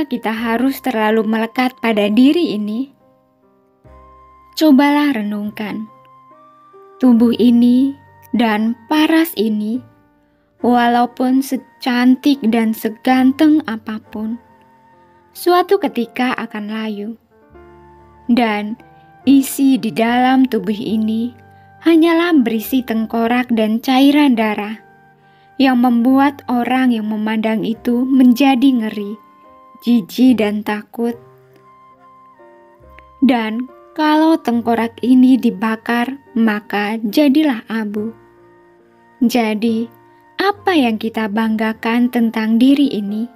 Mengapa kita harus terlalu melekat pada diri ini? Cobalah renungkan. Tubuh ini dan paras ini, walaupun secantik dan seganteng apapun, suatu ketika akan layu. Dan isi di dalam tubuh ini hanyalah berisi tengkorak dan cairan darah yang membuat orang yang memandang itu menjadi ngeri, jijik dan takut. Dan kalau tengkorak ini dibakar, maka jadilah abu. Jadi, apa yang kita banggakan tentang diri ini?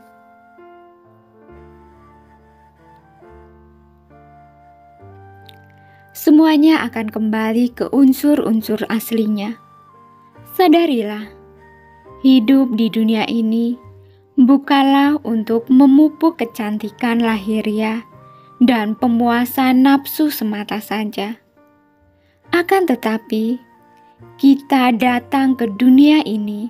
Semuanya akan kembali ke unsur-unsur aslinya. Sadarilah, hidup di dunia ini bukanlah untuk memupuk kecantikan lahiriah dan pemuasan nafsu semata saja. Akan tetapi, kita datang ke dunia ini,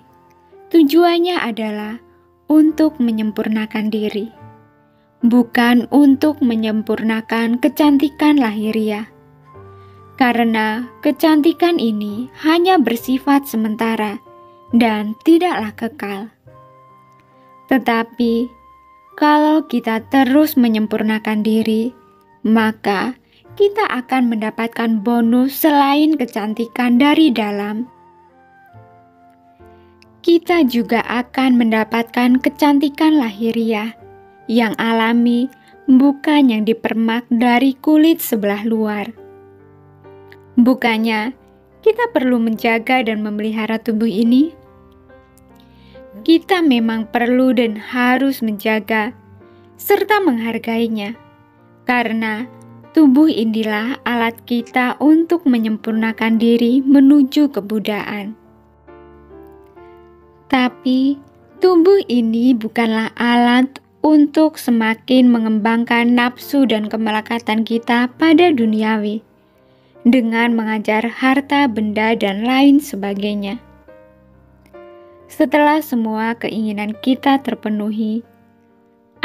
tujuannya adalah untuk menyempurnakan diri, bukan untuk menyempurnakan kecantikan lahiriah. Karena kecantikan ini hanya bersifat sementara dan tidaklah kekal. Tetapi, kalau kita terus menyempurnakan diri, maka kita akan mendapatkan bonus selain kecantikan dari dalam. Kita juga akan mendapatkan kecantikan lahiriah yang alami, bukan yang dipermak dari kulit sebelah luar. Bukannya kita perlu menjaga dan memelihara tubuh ini? Kita memang perlu dan harus menjaga serta menghargainya, karena tubuh inilah alat kita untuk menyempurnakan diri menuju kebudaan. Tapi tubuh ini bukanlah alat untuk semakin mengembangkan nafsu dan kemelekatan kita pada duniawi, dengan mengajar harta, benda, dan lain sebagainya. Setelah semua keinginan kita terpenuhi,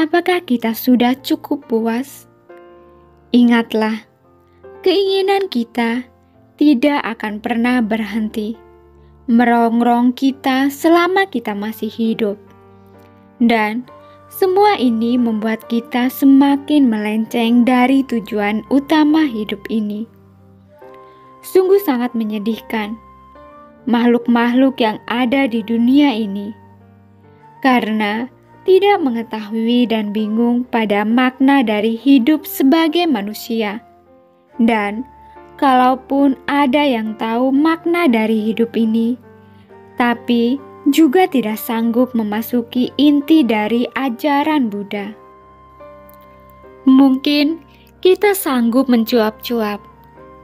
apakah kita sudah cukup puas? Ingatlah, keinginan kita tidak akan pernah berhenti merongrong kita selama kita masih hidup. Dan semua ini membuat kita semakin melenceng dari tujuan utama hidup ini. Sungguh sangat menyedihkan makhluk-makhluk yang ada di dunia ini, karena tidak mengetahui dan bingung pada makna dari hidup sebagai manusia. Dan kalaupun ada yang tahu makna dari hidup ini, tapi juga tidak sanggup memasuki inti dari ajaran Buddha. Mungkin kita sanggup mencuap-cuap,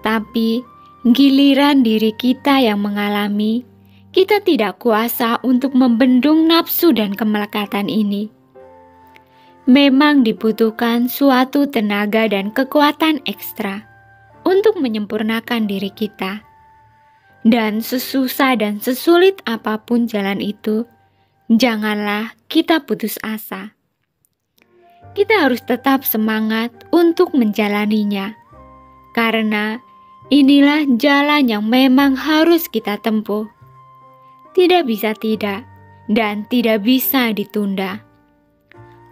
tapi giliran diri kita yang mengalami, kita tidak kuasa untuk membendung nafsu dan kemelekatan ini. Memang dibutuhkan suatu tenaga dan kekuatan ekstra untuk menyempurnakan diri kita. Dan sesusah dan sesulit apapun jalan itu, janganlah kita putus asa. Kita harus tetap semangat untuk menjalaninya, karena inilah jalan yang memang harus kita tempuh. Tidak bisa tidak, dan tidak bisa ditunda.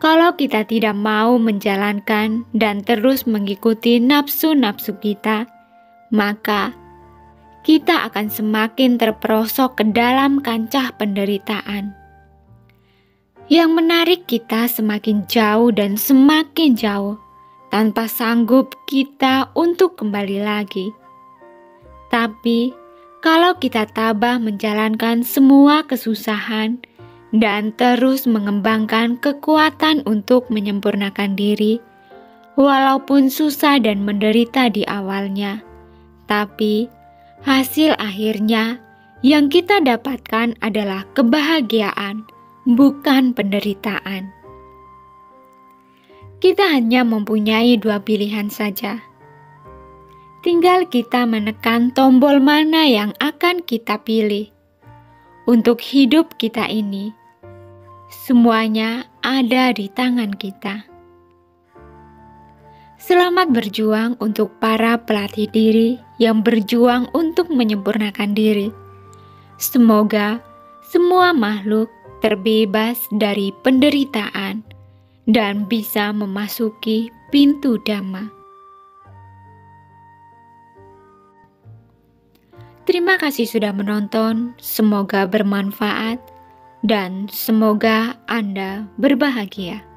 Kalau kita tidak mau menjalankan dan terus mengikuti nafsu-nafsu kita, maka kita akan semakin terperosok ke dalam kancah penderitaan. Yang menarik kita semakin jauh dan semakin jauh, tanpa sanggup kita untuk kembali lagi. Tapi, kalau kita tabah menjalankan semua kesusahan dan terus mengembangkan kekuatan untuk menyempurnakan diri, walaupun susah dan menderita di awalnya, tapi hasil akhirnya yang kita dapatkan adalah kebahagiaan, bukan penderitaan. Kita hanya mempunyai dua pilihan saja. Tinggal kita menekan tombol mana yang akan kita pilih. Untuk hidup kita ini, semuanya ada di tangan kita. Selamat berjuang untuk para pelatih diri yang berjuang untuk menyempurnakan diri. Semoga semua makhluk terbebas dari penderitaan dan bisa memasuki pintu Dhamma. Terima kasih sudah menonton, semoga bermanfaat dan semoga Anda berbahagia.